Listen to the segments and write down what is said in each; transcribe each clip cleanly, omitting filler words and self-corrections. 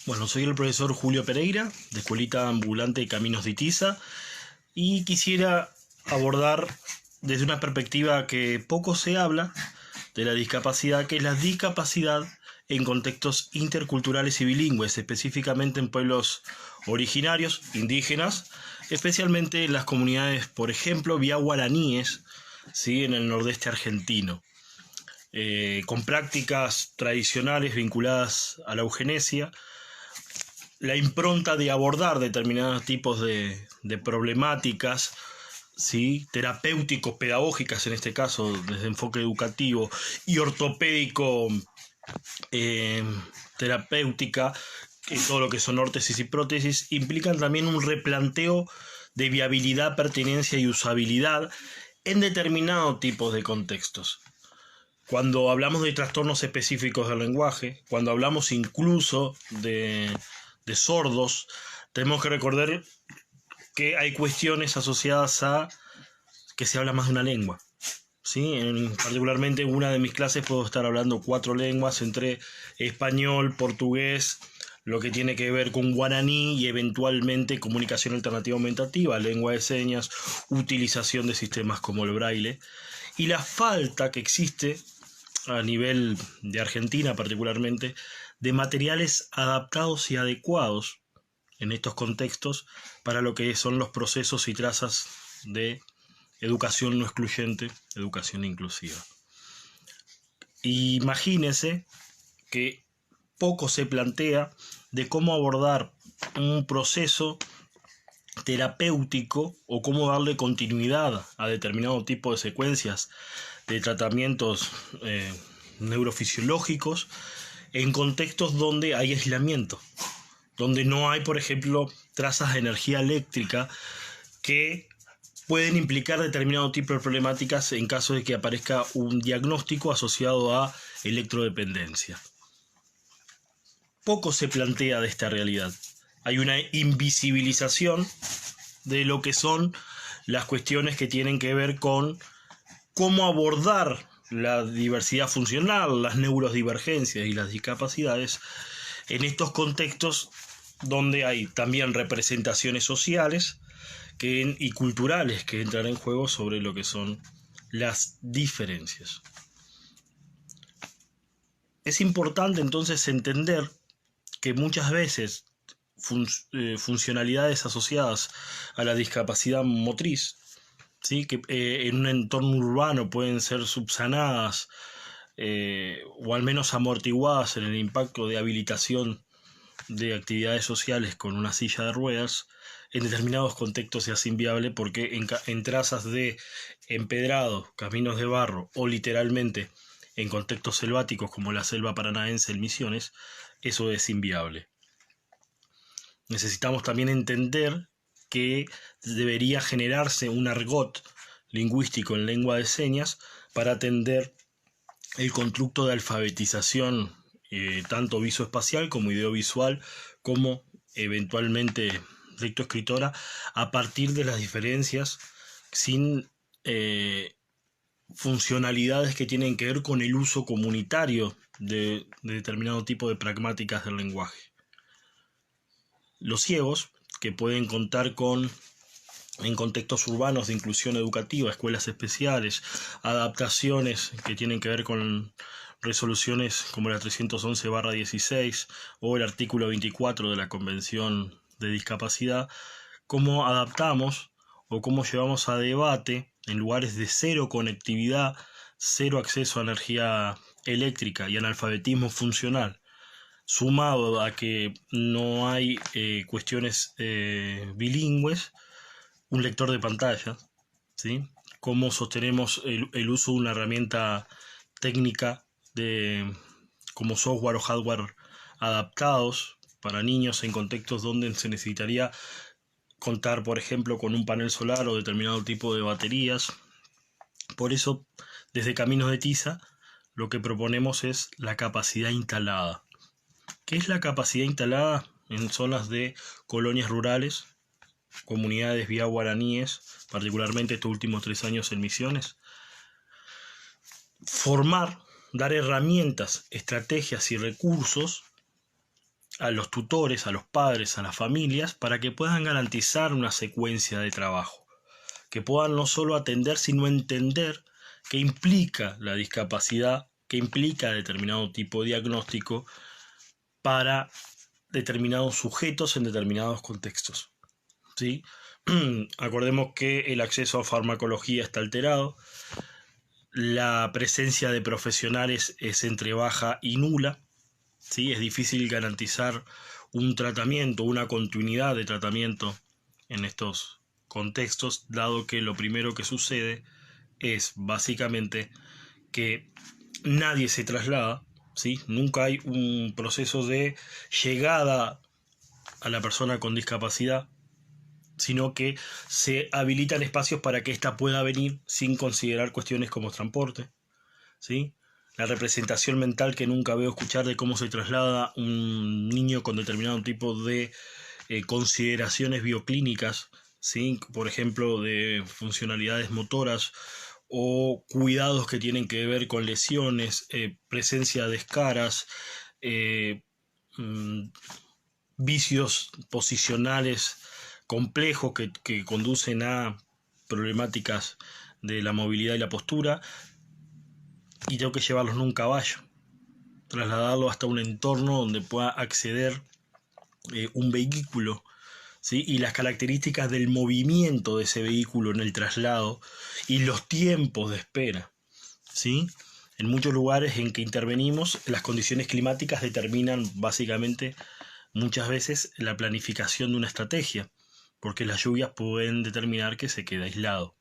Bueno, soy el profesor Julio Pereira, de Escuelita Ambulante Caminos de Itiza, y quisiera abordar desde una perspectiva que poco se habla de la discapacidad, que es la discapacidad en contextos interculturales y bilingües, específicamente en pueblos originarios, indígenas, especialmente en las comunidades, por ejemplo, vía guaraníes, ¿sí?, en el nordeste argentino, con prácticas tradicionales vinculadas a la eugenesia, la impronta de abordar determinados tipos de problemáticas, ¿sí?, terapéuticos, pedagógicas en este caso, desde enfoque educativo, y ortopédico, terapéutica, todo lo que son órtesis y prótesis, implican también un replanteo de viabilidad, pertinencia y usabilidad en determinados tipos de contextos. Cuando hablamos de trastornos específicos del lenguaje, cuando hablamos incluso de sordos, tenemos que recordar que hay cuestiones asociadas a que se habla más de una lengua, ¿sí? Particularmente en una de mis clases puedo estar hablando 4 lenguas, entre español, portugués, lo que tiene que ver con guaraní y eventualmente comunicación alternativa aumentativa, lengua de señas, utilización de sistemas como el braille, y la falta que existe a nivel de Argentina particularmente de materiales adaptados y adecuados en estos contextos para lo que son los procesos y trazas de educación no excluyente, educación inclusiva. Imagínense que poco se plantea de cómo abordar un proceso terapéutico o cómo darle continuidad a determinado tipo de secuencias de tratamientos neurofisiológicos en contextos donde hay aislamiento, donde no hay, por ejemplo, trazas de energía eléctrica que pueden implicar determinado tipo de problemáticas en caso de que aparezca un diagnóstico asociado a electrodependencia. Poco se plantea de esta realidad. Hay una invisibilización de lo que son las cuestiones que tienen que ver con cómo abordar la diversidad funcional, las neurodivergencias y las discapacidades en estos contextos donde hay también representaciones sociales y culturales que entran en juego sobre lo que son las diferencias. Es importante entonces entender que muchas veces funcionalidades asociadas a la discapacidad motriz, ¿sí?, que en un entorno urbano pueden ser subsanadas o al menos amortiguadas en el impacto de habilitación de actividades sociales con una silla de ruedas, en determinados contextos se hace inviable porque en trazas de empedrado, caminos de barro o literalmente en contextos selváticos como la selva paranaense en Misiones, eso es inviable. Necesitamos también entender que debería generarse un argot lingüístico en lengua de señas para atender el constructo de alfabetización tanto visoespacial como ideovisual, como eventualmente lectoescritora, a partir de las diferencias sin funcionalidades que tienen que ver con el uso comunitario de determinado tipo de pragmáticas del lenguaje. Los ciegos, que pueden contar con, en contextos urbanos de inclusión educativa, escuelas especiales, adaptaciones que tienen que ver con resoluciones como la 311/16 o el artículo 24 de la Convención de Discapacidad, cómo adaptamos o cómo llevamos a debate en lugares de cero conectividad, cero acceso a energía eléctrica y analfabetismo funcional, sumado a que no hay cuestiones bilingües, un lector de pantalla, ¿sí?, cómo sostenemos el uso de una herramienta técnica como software o hardware adaptados para niños en contextos donde se necesitaría contar, por ejemplo, con un panel solar o determinado tipo de baterías. Por eso, desde Caminos de Itiza, lo que proponemos es la capacidad instalada. ¿Qué es la capacidad instalada en zonas de colonias rurales, comunidades vía guaraníes, particularmente estos últimos 3 años en Misiones? Formar, dar herramientas, estrategias y recursos a los tutores, a los padres, a las familias, para que puedan garantizar una secuencia de trabajo, que puedan no solo atender, sino entender qué implica la discapacidad, qué implica determinado tipo de diagnóstico para determinados sujetos en determinados contextos, ¿sí? Acordemos que el acceso a farmacología está alterado, la presencia de profesionales es entre baja y nula, ¿sí? Es difícil garantizar un tratamiento, una continuidad de tratamiento en estos contextos, dado que lo primero que sucede es básicamente que nadie se traslada, ¿sí? Nunca hay un proceso de llegada a la persona con discapacidad, sino que se habilitan espacios para que ésta pueda venir sin considerar cuestiones como transporte, ¿sí? La representación mental que nunca veo escuchar de cómo se traslada un niño con determinado tipo de consideraciones bioclínicas, ¿sí? Por ejemplo, de funcionalidades motoras o cuidados que tienen que ver con lesiones, presencia de escaras, eh, vicios posicionales complejos que conducen a problemáticas de la movilidad y la postura, y tengo que llevarlos en un caballo, trasladarlo hasta un entorno donde pueda acceder un vehículo, ¿sí? Y las características del movimiento de ese vehículo en el traslado y los tiempos de espera, ¿sí? En muchos lugares en que intervenimos, las condiciones climáticas determinan básicamente muchas veces la planificación de una estrategia, porque las lluvias pueden determinar que se queda aislado.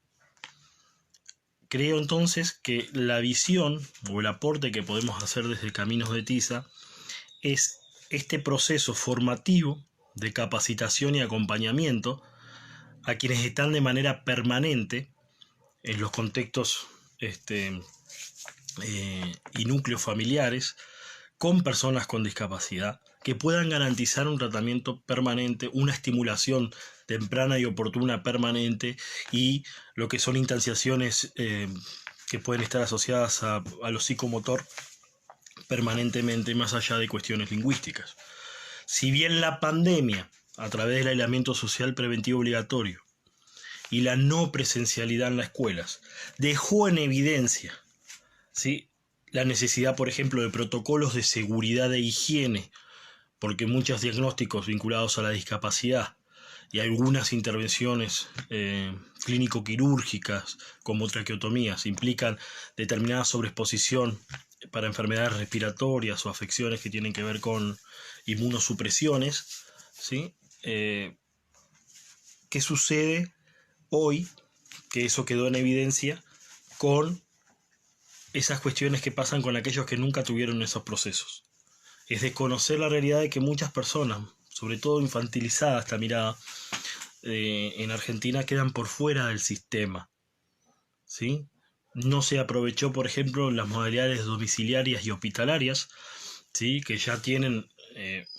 Creo entonces que la visión o el aporte que podemos hacer desde Caminos de Tiza es este proceso formativo de capacitación y acompañamiento a quienes están de manera permanente en los contextos y núcleos familiares con personas con discapacidad, que puedan garantizar un tratamiento permanente, una estimulación temprana y oportuna permanente, y lo que son instanciaciones que pueden estar asociadas a lo psicomotor permanentemente, más allá de cuestiones lingüísticas. Si bien la pandemia, a través del aislamiento social preventivo obligatorio y la no presencialidad en las escuelas, dejó en evidencia, ¿sí?, la necesidad, por ejemplo, de protocolos de seguridad e higiene, porque muchos diagnósticos vinculados a la discapacidad y algunas intervenciones clínico-quirúrgicas como traqueotomías implican determinada sobreexposición para enfermedades respiratorias o afecciones que tienen que ver con inmunosupresiones, ¿sí? ¿Qué sucede hoy? Que eso quedó en evidencia con esas cuestiones que pasan con aquellos que nunca tuvieron esos procesos. Es desconocer la realidad de que muchas personas, sobre todo infantilizada esta mirada, en Argentina quedan por fuera del sistema, ¿sí? No se aprovechó, por ejemplo, las modalidades domiciliarias y hospitalarias, ¿sí?, que ya tienen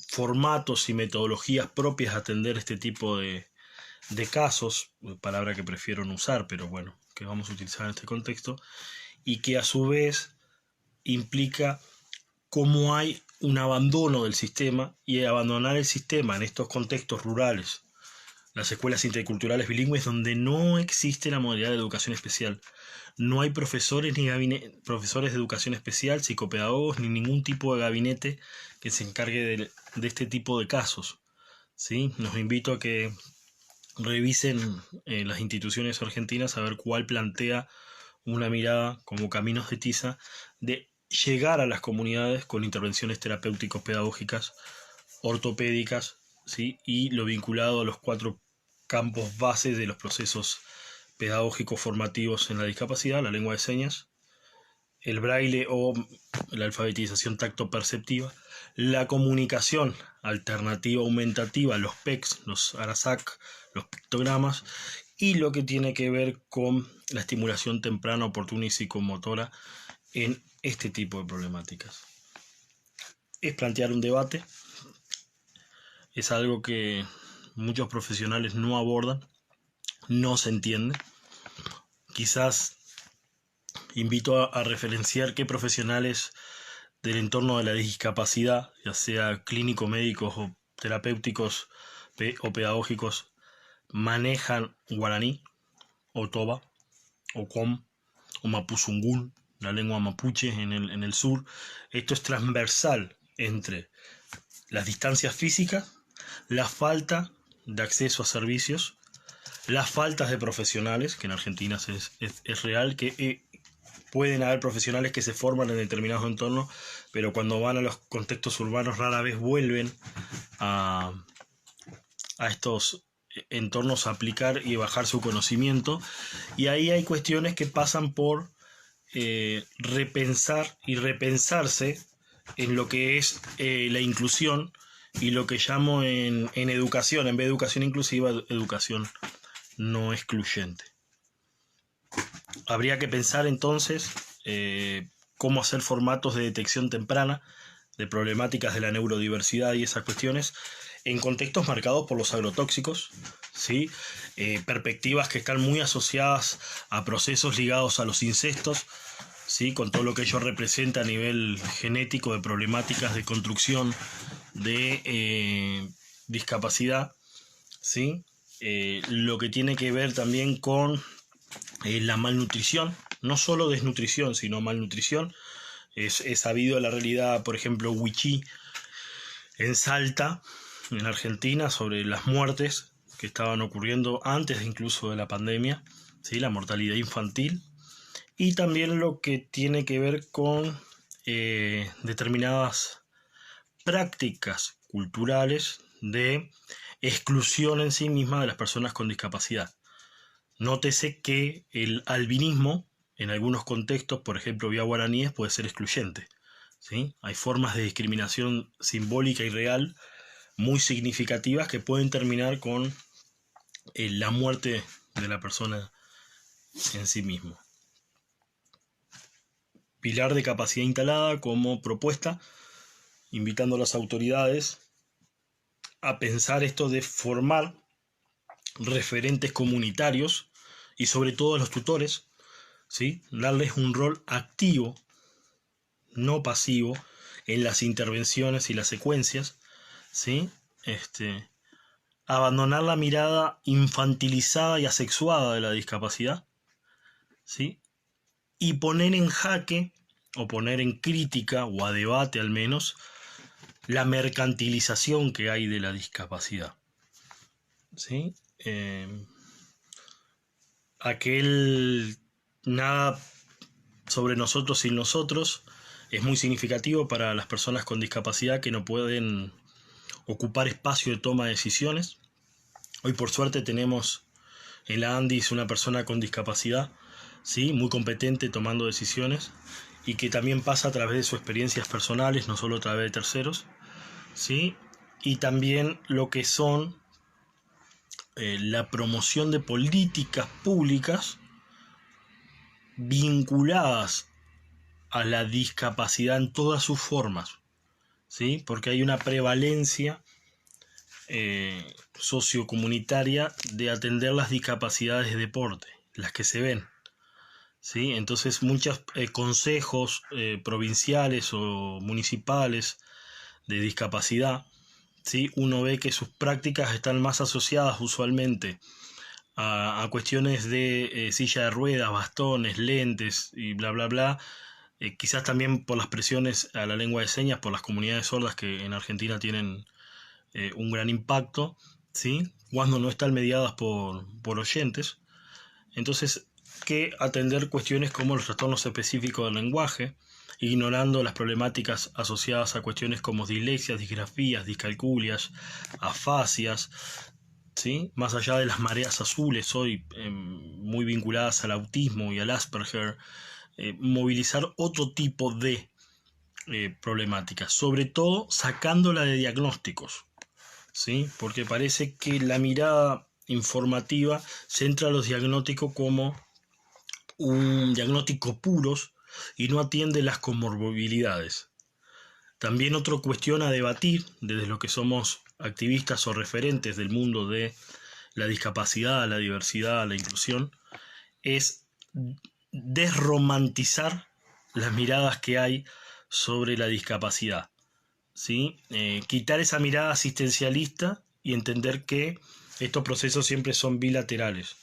formatos y metodologías propias a atender este tipo de casos, palabra que prefiero no usar, pero bueno, que vamos a utilizar en este contexto, y que a su vez implica cómo hay un abandono del sistema, y abandonar el sistema en estos contextos rurales, las escuelas interculturales bilingües donde no existe la modalidad de educación especial. No hay profesores ni profesores de educación especial, psicopedagogos, ni ningún tipo de gabinete que se encargue de este tipo de casos, ¿sí? Los invito a que revisen las instituciones argentinas a ver cuál plantea una mirada como Caminos de Tiza de llegar a las comunidades con intervenciones terapéuticos pedagógicas, ortopédicas, ¿sí?, y lo vinculado a los 4 campos bases de los procesos pedagógicos formativos en la discapacidad: la lengua de señas, el braille o la alfabetización tacto-perceptiva, la comunicación alternativa aumentativa, los PECs, los ARASAC, los pictogramas, y lo que tiene que ver con la estimulación temprana, oportuna y psicomotora en este tipo de problemáticas. Es plantear un debate, es algo que muchos profesionales no abordan, no se entiende. Quizás invito a referenciar qué profesionales del entorno de la discapacidad, ya sea clínico-médicos o terapéuticos o pedagógicos, manejan guaraní, o toba, o com, o mapuzungún, la lengua mapuche en el sur. Esto es transversal entre las distancias físicas, la falta de acceso a servicios, las faltas de profesionales, que en Argentina es real, que pueden haber profesionales que se forman en determinados entornos, pero cuando van a los contextos urbanos rara vez vuelven a estos entornos a aplicar y bajar su conocimiento. Y ahí hay cuestiones que pasan por repensar y repensarse en lo que es la inclusión y lo que llamo en educación, en vez de educación inclusiva, educación no excluyente. Habría que pensar entonces cómo hacer formatos de detección temprana de problemáticas de la neurodiversidad y esas cuestiones en contextos marcados por los agrotóxicos, ¿sí? Perspectivas que están muy asociadas a procesos ligados a los incestos, ¿sí? Con todo lo que ello representa a nivel genético de problemáticas de construcción de discapacidad, ¿sí? Lo que tiene que ver también con la malnutrición, no solo desnutrición, sino malnutrición. Es sabido la realidad, por ejemplo, Wichí en Salta, en Argentina, sobre las muertes que estaban ocurriendo antes incluso de la pandemia, ¿sí? La mortalidad infantil, y también lo que tiene que ver con determinadas prácticas culturales de exclusión en sí misma de las personas con discapacidad. Nótese que el albinismo, en algunos contextos, por ejemplo vía guaraníes, puede ser excluyente, ¿sí? Hay formas de discriminación simbólica y real muy significativas que pueden terminar con la muerte de la persona en sí mismo. Pilar de capacidad instalada como propuesta, invitando a las autoridades a pensar esto de formar referentes comunitarios y sobre todo a los tutores, ¿sí? Darles un rol activo, no pasivo, en las intervenciones y las secuencias, ¿sí? Abandonar la mirada infantilizada y asexuada de la discapacidad, ¿sí? Y poner en jaque, o poner en crítica, o a debate al menos, la mercantilización que hay de la discapacidad, ¿sí? Aquel nada sobre nosotros sin nosotros es muy significativo para las personas con discapacidad que no pueden ocupar espacio de toma de decisiones. Hoy por suerte tenemos en la Andis una persona con discapacidad, ¿sí? Muy competente tomando decisiones y que también pasa a través de sus experiencias personales, no solo a través de terceros, ¿sí? Y también lo que son la promoción de políticas públicas vinculadas a la discapacidad en todas sus formas, ¿sí? Porque hay una prevalencia sociocomunitaria de atender las discapacidades de deporte, las que se ven, ¿sí? Entonces muchos consejos provinciales o municipales de discapacidad, ¿sí? Uno ve que sus prácticas están más asociadas usualmente a cuestiones de silla de ruedas, bastones, lentes y bla bla bla. Quizás también por las presiones a la lengua de señas, por las comunidades sordas que en Argentina tienen un gran impacto, ¿sí? Cuando no están mediadas por oyentes. Entonces, que atender cuestiones como los trastornos específicos del lenguaje, ignorando las problemáticas asociadas a cuestiones como dislexias, disgrafías, discalculias, afasias, ¿sí? Más allá de las mareas azules, hoy muy vinculadas al autismo y al Asperger, movilizar otro tipo de problemáticas, sobre todo sacándola de diagnósticos, ¿sí? Porque parece que la mirada informativa centra los diagnósticos como un diagnóstico puros y no atiende las comorbilidades. También otra cuestión a debatir desde lo que somos activistas o referentes del mundo de la discapacidad, la diversidad, la inclusión, es desromantizar las miradas que hay sobre la discapacidad, ¿sí? Quitar esa mirada asistencialista y entender que estos procesos siempre son bilaterales.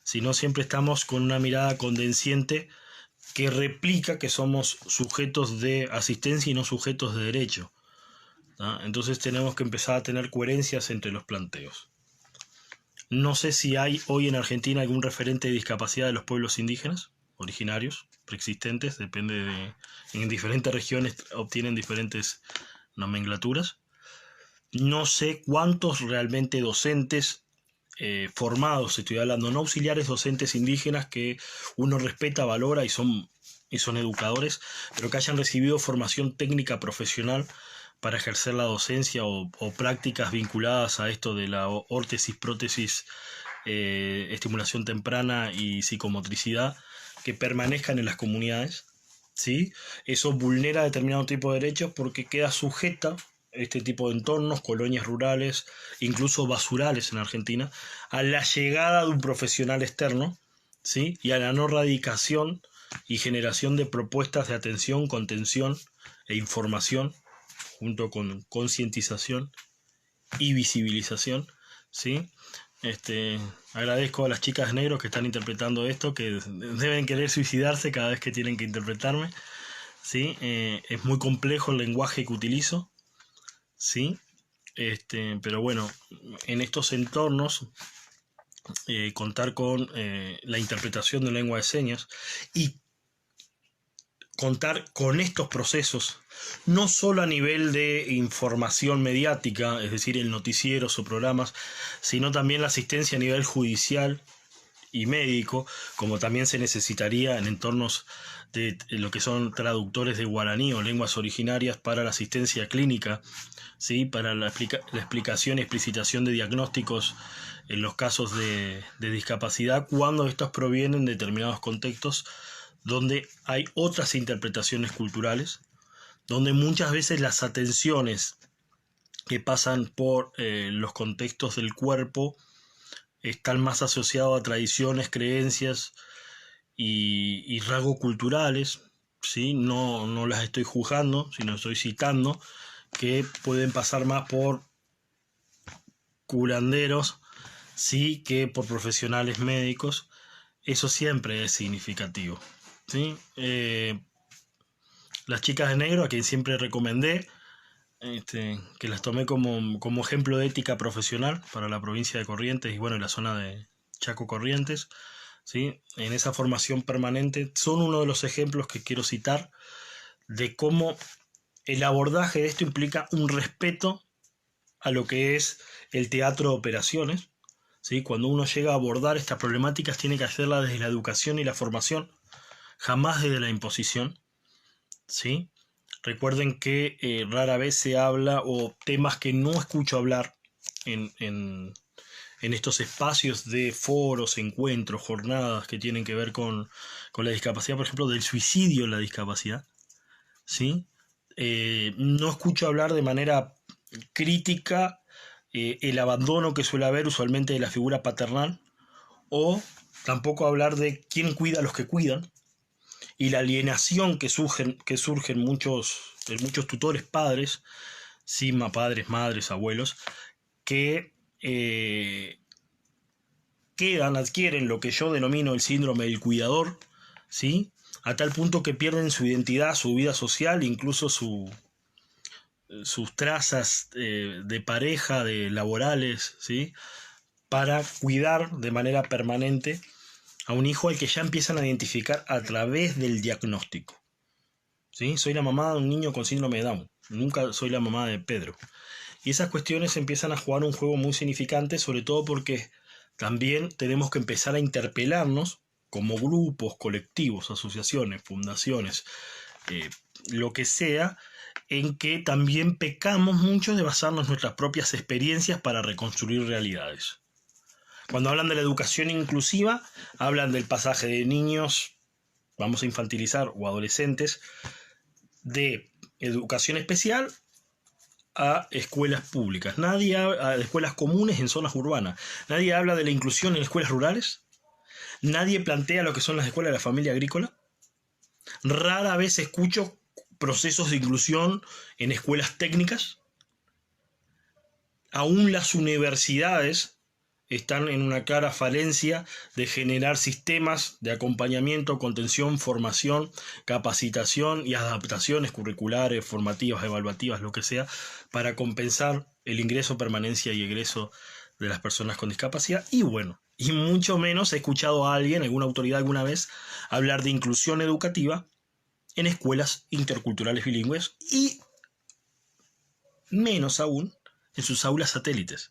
Si no, siempre estamos con una mirada condesciente que replica que somos sujetos de asistencia y no sujetos de derecho, ¿tá? Entonces tenemos que empezar a tener coherencias entre los planteos. No sé si hay hoy en Argentina algún referente de discapacidad de los pueblos indígenas, originarios, preexistentes, depende de... En diferentes regiones obtienen diferentes nomenclaturas. No sé cuántos realmente docentes formados, estoy hablando, no auxiliares docentes indígenas que uno respeta, valora y son educadores, pero que hayan recibido formación técnica profesional para ejercer la docencia o prácticas vinculadas a esto de la órtesis, prótesis, estimulación temprana y psicomotricidad, que permanezcan en las comunidades, ¿sí? Eso vulnera determinado tipo de derechos porque queda sujeta este tipo de entornos, colonias rurales, incluso basurales en Argentina, a la llegada de un profesional externo, ¿sí? Y a la no radicación y generación de propuestas de atención, contención e información, junto con concientización y visibilización, ¿sí? Agradezco a las chicas negros que están interpretando esto, que deben querer suicidarse cada vez que tienen que interpretarme, ¿sí? Es muy complejo el lenguaje que utilizo, ¿sí? Pero bueno, en estos entornos, contar con la interpretación de lengua de señas y contar con estos procesos, no solo a nivel de información mediática, es decir, en noticieros o programas, sino también la asistencia a nivel judicial y médico, como también se necesitaría en entornos de lo que son traductores de guaraní o lenguas originarias para la asistencia clínica, ¿sí? Para la explicación y explicitación de diagnósticos en los casos de discapacidad, cuando estos provienen de determinados contextos donde hay otras interpretaciones culturales, donde muchas veces las atenciones que pasan por los contextos del cuerpo están más asociados a tradiciones, creencias y rasgos culturales, ¿sí? No las estoy juzgando, sino estoy citando, que pueden pasar más por curanderos, sí, que por profesionales médicos. Eso siempre es significativo, ¿sí? Las chicas de negro, a quien siempre recomendé, que las tomé como ejemplo de ética profesional para la provincia de Corrientes y bueno, la zona de Chaco Corrientes, ¿sí? En esa formación permanente, son uno de los ejemplos que quiero citar de cómo el abordaje de esto implica un respeto a lo que es el teatro de operaciones, ¿sí? Cuando uno llega a abordar estas problemáticas tiene que hacerla desde la educación y la formación, jamás desde la imposición, ¿sí? Recuerden que rara vez se habla o temas que no escucho hablar en estos espacios de foros, encuentros, jornadas que tienen que ver con la discapacidad, por ejemplo, del suicidio en la discapacidad, ¿sí? No escucho hablar de manera crítica el abandono que suele haber usualmente de la figura paternal, o tampoco hablar de quién cuida a los que cuidan, y la alienación que surge en muchos tutores padres, sí, padres, madres, abuelos, que adquieren lo que yo denomino el síndrome del cuidador, ¿sí? A tal punto que pierden su identidad, su vida social, incluso sus trazas de pareja, de laborales, ¿sí? Para cuidar de manera permanente a un hijo al que ya empiezan a identificar a través del diagnóstico, ¿sí? Soy la mamá de un niño con síndrome de Down, nunca soy la mamá de Pedro. Y esas cuestiones empiezan a jugar un juego muy significante, sobre todo porque también tenemos que empezar a interpelarnos como grupos, colectivos, asociaciones, fundaciones, lo que sea, en que también pecamos mucho de basarnos en nuestras propias experiencias para reconstruir realidades. Cuando hablan de la educación inclusiva, hablan del pasaje de niños, vamos a infantilizar, o adolescentes, de educación especial a escuelas públicas. Nadie habla de escuelas comunes en zonas urbanas. Nadie habla de la inclusión en escuelas rurales. Nadie plantea lo que son las escuelas de la familia agrícola. Rara vez escucho procesos de inclusión en escuelas técnicas. Aún las universidades están en una clara falencia de generar sistemas de acompañamiento, contención, formación, capacitación y adaptaciones curriculares, formativas, evaluativas, lo que sea, para compensar el ingreso, permanencia y egreso de las personas con discapacidad. Y bueno, y mucho menos he escuchado a alguien, alguna autoridad alguna vez, hablar de inclusión educativa en escuelas interculturales bilingües y menos aún en sus aulas satélites,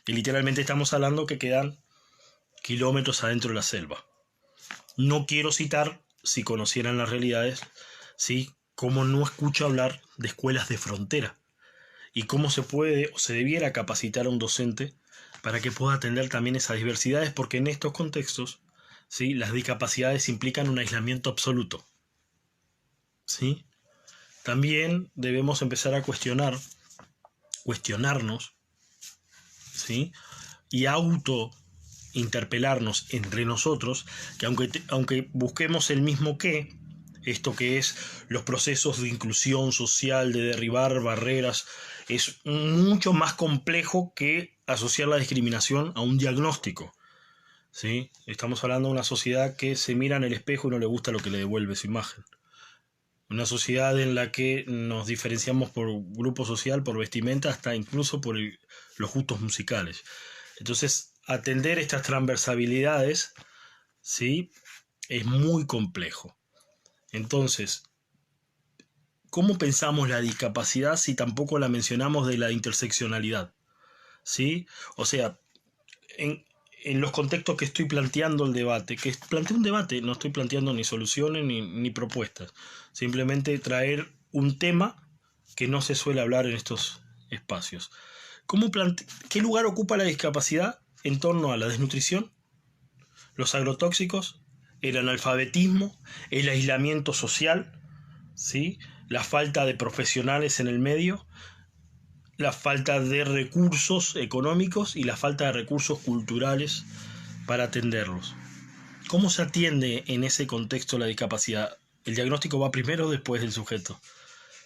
que literalmente estamos hablando que quedan kilómetros adentro de la selva. No quiero citar, si conocieran las realidades, ¿sí?, cómo no escucho hablar de escuelas de frontera y cómo se puede o se debiera capacitar a un docente para que pueda atender también esas diversidades, porque en estos contextos, ¿sí?, las discapacidades implican un aislamiento absoluto, ¿sí? También debemos empezar a cuestionarnos, ¿sí?, y interpelarnos entre nosotros, que aunque busquemos el mismo qué, esto que es los procesos de inclusión social, de derribar barreras, es mucho más complejo que asociar la discriminación a un diagnóstico, ¿sí? Estamos hablando de una sociedad que se mira en el espejo y no le gusta lo que le devuelve su imagen. Una sociedad en la que nos diferenciamos por grupo social, por vestimenta, hasta incluso por los gustos musicales. Entonces, atender estas transversabilidades, ¿sí?, es muy complejo. Entonces, ¿cómo pensamos la discapacidad si tampoco la mencionamos de la interseccionalidad? ¿Sí? O sea, en los contextos que estoy planteando el debate, que planteo un debate, no estoy planteando ni soluciones ni propuestas, simplemente traer un tema que no se suele hablar en estos espacios. ¿Qué lugar ocupa la discapacidad en torno a la desnutrición, los agrotóxicos, el analfabetismo, el aislamiento social, ¿sí?, la falta de profesionales en el medio, la falta de recursos económicos y la falta de recursos culturales para atenderlos? ¿Cómo se atiende en ese contexto la discapacidad? ¿El diagnóstico va primero o después del sujeto?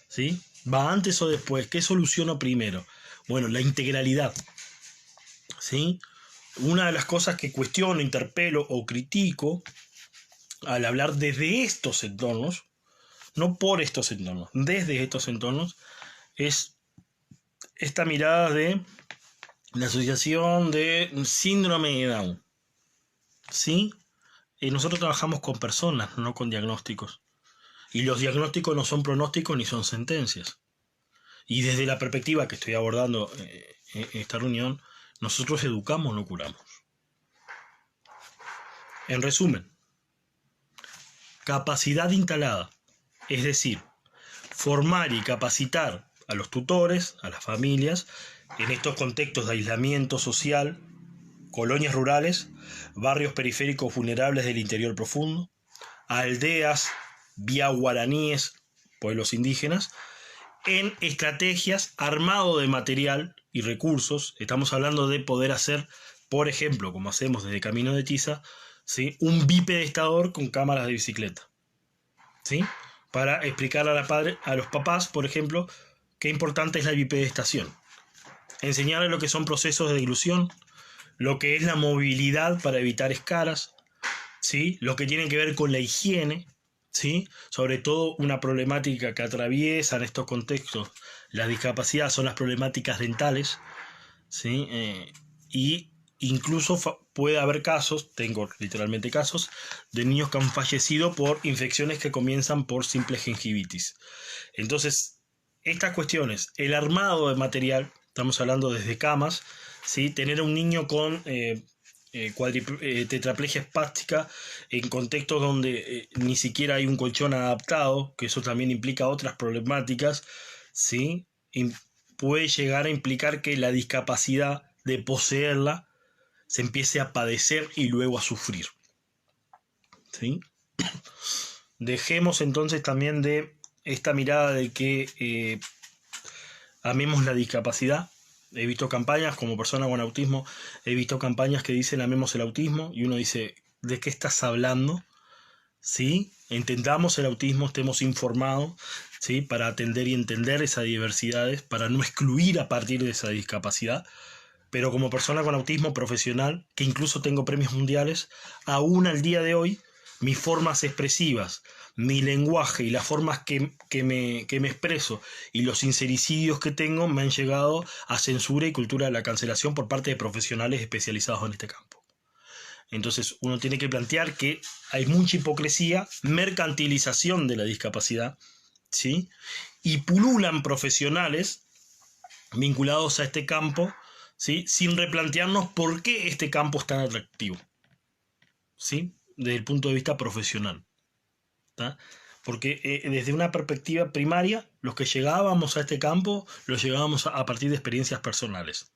¿Sí? ¿Va antes o después? ¿Qué soluciono primero? Bueno, la integralidad, ¿sí? Una de las cosas que cuestiono, interpelo o critico al hablar desde estos entornos, no por estos entornos, desde estos entornos, es esta mirada de la asociación de síndrome de Down, ¿sí? Nosotros trabajamos con personas, no con diagnósticos. Y los diagnósticos no son pronósticos ni son sentencias. Y desde la perspectiva que estoy abordando en esta reunión, nosotros educamos, no curamos. En resumen, capacidad instalada, es decir, formar y capacitar a los tutores, a las familias, en estos contextos de aislamiento social, colonias rurales, barrios periféricos vulnerables del interior profundo, aldeas, vía guaraníes, pueblos indígenas, en estrategias armado de material y recursos. Estamos hablando de poder hacer, por ejemplo, como hacemos desde Camino de Tiza, ¿sí?, un bipedestador con cámaras de bicicleta, ¿sí?, para explicar a los papás, por ejemplo, qué importante es la bipedestación. Enseñarles lo que son procesos de ilusión, lo que es la movilidad para evitar escaras, ¿sí?, lo que tiene que ver con la higiene, ¿sí?, sobre todo una problemática que atraviesan estos contextos la discapacidad son las problemáticas dentales, ¿sí? Y incluso puede haber casos, tengo literalmente casos, de niños que han fallecido por infecciones que comienzan por simple gingivitis. Entonces, estas cuestiones, el armado de material, estamos hablando desde camas, ¿sí?, tener a un niño con tetraplegia espástica en contextos donde ni siquiera hay un colchón adaptado, que eso también implica otras problemáticas, ¿sí?, puede llegar a implicar que la discapacidad de poseerla se empiece a padecer y luego a sufrir, ¿sí? Dejemos entonces también de esta mirada de que amemos la discapacidad. He visto campañas, como persona con autismo, he visto campañas que dicen amemos el autismo, y uno dice, ¿de qué estás hablando? ¿sí? Entendamos el autismo, estemos informados, ¿sí? Para atender y entender esas diversidades, para no excluir a partir de esa discapacidad. Pero como persona con autismo profesional, que incluso tengo premios mundiales, aún al día de hoy, mis formas expresivas, mi lenguaje y las formas que me expreso y los sincericidios que tengo me han llegado a censura y cultura de la cancelación por parte de profesionales especializados en este campo. Entonces uno tiene que plantear que hay mucha hipocresía, mercantilización de la discapacidad, ¿sí? Y pululan profesionales vinculados a este campo, ¿sí? Sin replantearnos por qué este campo es tan atractivo, ¿sí? Desde el punto de vista profesional, ¿tá? Porque desde una perspectiva primaria, los que llegábamos a este campo, lo llegábamos a partir de experiencias personales.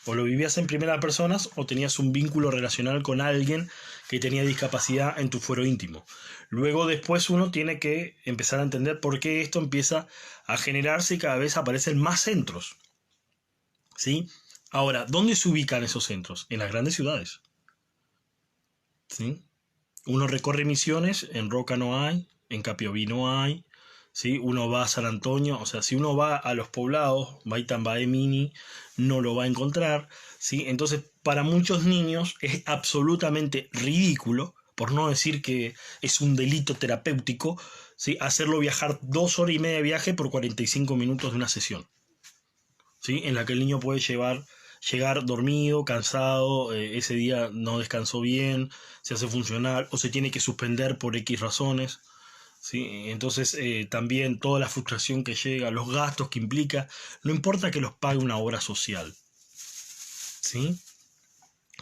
O lo vivías en primera persona o tenías un vínculo relacional con alguien que tenía discapacidad en tu fuero íntimo. Luego después uno tiene que empezar a entender por qué esto empieza a generarse y cada vez aparecen más centros, ¿sí? Ahora, ¿dónde se ubican esos centros? En las grandes ciudades, ¿sí? Uno recorre Misiones, en Roca no hay, en Capiobí no hay, ¿sí? Uno va a San Antonio, o sea, si uno va a los poblados, va a Itambaé Mini, no lo va a encontrar, ¿sí? Entonces, para muchos niños es absolutamente ridículo, por no decir que es un delito terapéutico, ¿sí? Hacerlo viajar 2 horas y media de viaje por 45 minutos de una sesión, ¿sí? En la que el niño puede llegar dormido, cansado, ese día no descansó bien, se hace funcional o se tiene que suspender por X razones, ¿sí? Entonces también toda la frustración que llega, los gastos que implica, no importa que los pague una obra social, ¿sí?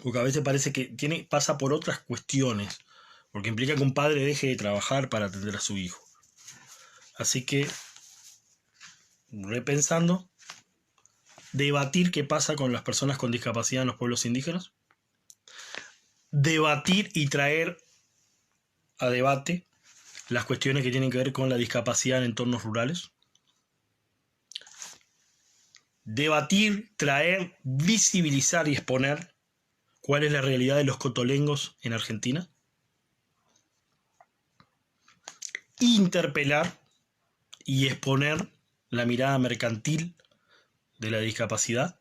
Porque a veces parece que pasa por otras cuestiones, porque implica que un padre deje de trabajar para atender a su hijo. Así que, repensando, debatir qué pasa con las personas con discapacidad en los pueblos indígenas, debatir y traer a debate las cuestiones que tienen que ver con la discapacidad en entornos rurales, debatir, traer, visibilizar y exponer cuál es la realidad de los cotolengos en Argentina, interpelar y exponer la mirada mercantil de la discapacidad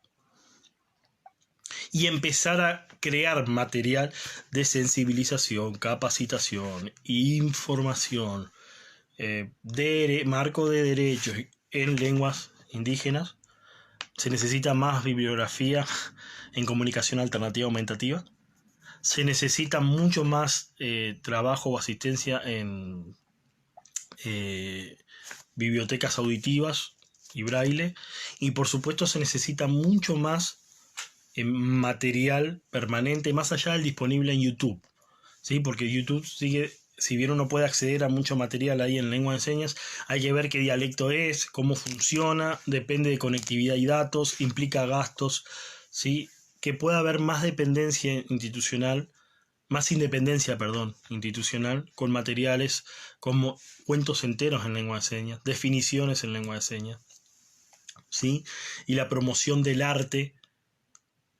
y empezar a crear material de sensibilización, capacitación, información, marco de derechos en lenguas indígenas. Se necesita más bibliografía en comunicación alternativa aumentativa. Se necesita mucho más trabajo o asistencia en bibliotecas auditivas y braille. Y por supuesto se necesita mucho más material permanente, más allá del disponible en YouTube, ¿sí? Porque YouTube sigue, si bien uno puede acceder a mucho material ahí en lengua de señas, hay que ver qué dialecto es, cómo funciona, depende de conectividad y datos, implica gastos, ¿sí? Que pueda haber más dependencia institucional, más independencia, perdón, institucional, con materiales como cuentos enteros en lengua de señas, definiciones en lengua de señas, ¿sí? Y la promoción del arte,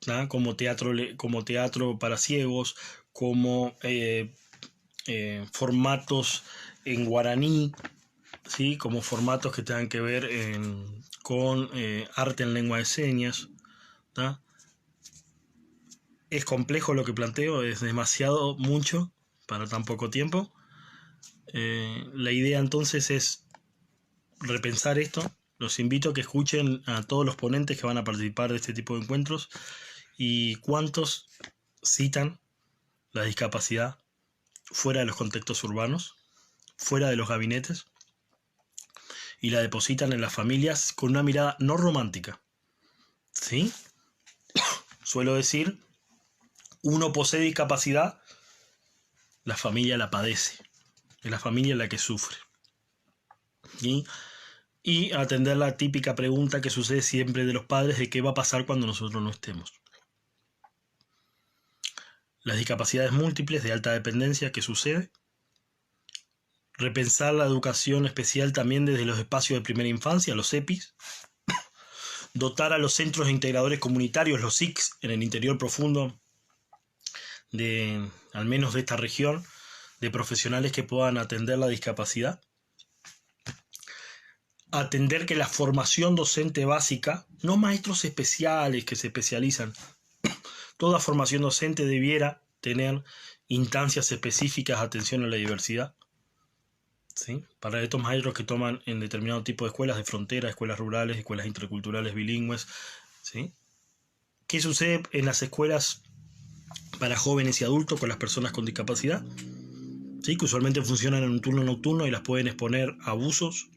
¿no? Como teatro para ciegos, como formatos en guaraní, ¿sí? Como formatos que tengan que ver con arte en lengua de señas, ¿no? Es complejo lo que planteo, es demasiado mucho para tan poco tiempo. La idea entonces es repensar esto. Los invito a que escuchen a todos los ponentes que van a participar de este tipo de encuentros y cuántos citan la discapacidad fuera de los contextos urbanos, fuera de los gabinetes, y la depositan en las familias con una mirada no romántica, ¿sí? Suelo decir, uno posee discapacidad, la familia la padece, es la familia la que sufre, ¿sí? Y atender la típica pregunta que sucede siempre de los padres de qué va a pasar cuando nosotros no estemos. Las discapacidades múltiples de alta dependencia, ¿qué sucede? Repensar la educación especial también desde los espacios de primera infancia, los EPIs, dotar a los centros integradores comunitarios, los SICs, en el interior profundo al menos de esta región, de profesionales que puedan atender la discapacidad. Atender que la formación docente básica, no maestros especiales que se especializan, toda formación docente debiera tener instancias específicas de atención a la diversidad, ¿sí? Para estos maestros que toman en determinado tipo de escuelas de frontera, escuelas rurales, escuelas interculturales bilingües, ¿sí? ¿Qué sucede en las escuelas para jóvenes y adultos con las personas con discapacidad? ¿Sí? Que usualmente funcionan en un turno nocturno y las pueden exponer a abusos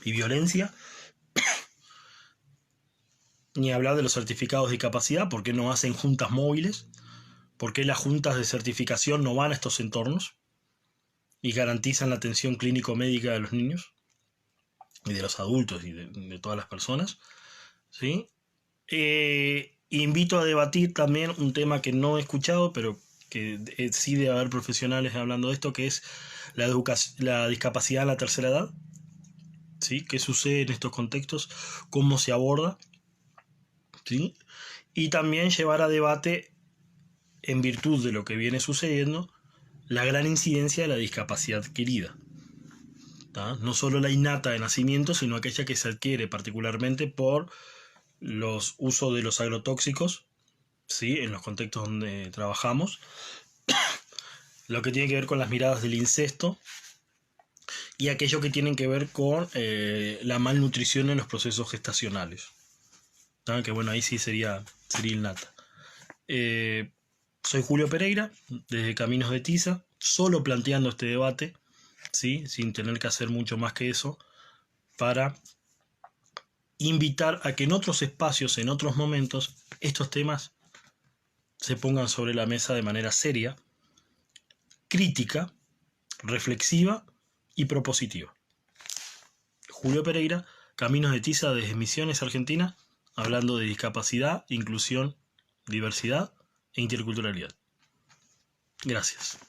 y violencia. Ni hablar de los certificados de discapacidad, ¿por qué no hacen juntas móviles? ¿Por qué las juntas de certificación no van a estos entornos y garantizan la atención clínico-médica de los niños y de los adultos y de todas las personas? ¿Sí? Invito a debatir también un tema que no he escuchado, pero que sí debe haber profesionales hablando de esto, que es la discapacidad en la tercera edad. ¿Sí? ¿Qué sucede en estos contextos? ¿Cómo se aborda? ¿Sí? Y también llevar a debate, en virtud de lo que viene sucediendo, la gran incidencia de la discapacidad adquirida. ¿tá? No solo la innata de nacimiento, sino aquella que se adquiere particularmente por los usos de los agrotóxicos, ¿sí? En los contextos donde trabajamos, lo que tiene que ver con las miradas del incesto y aquello que tiene que ver con la malnutrición en los procesos gestacionales. ¿tá? Que bueno, ahí sí sería innata. Soy Julio Pereira, desde Caminos de Tiza, solo planteando este debate, ¿sí? Sin tener que hacer mucho más que eso, para invitar a que en otros espacios, en otros momentos, estos temas se pongan sobre la mesa de manera seria, crítica, reflexiva y propositiva. Julio Pereira, Caminos de Tiza, desde Misiones, Argentina, hablando de discapacidad, inclusión, diversidad e interculturalidad. Gracias.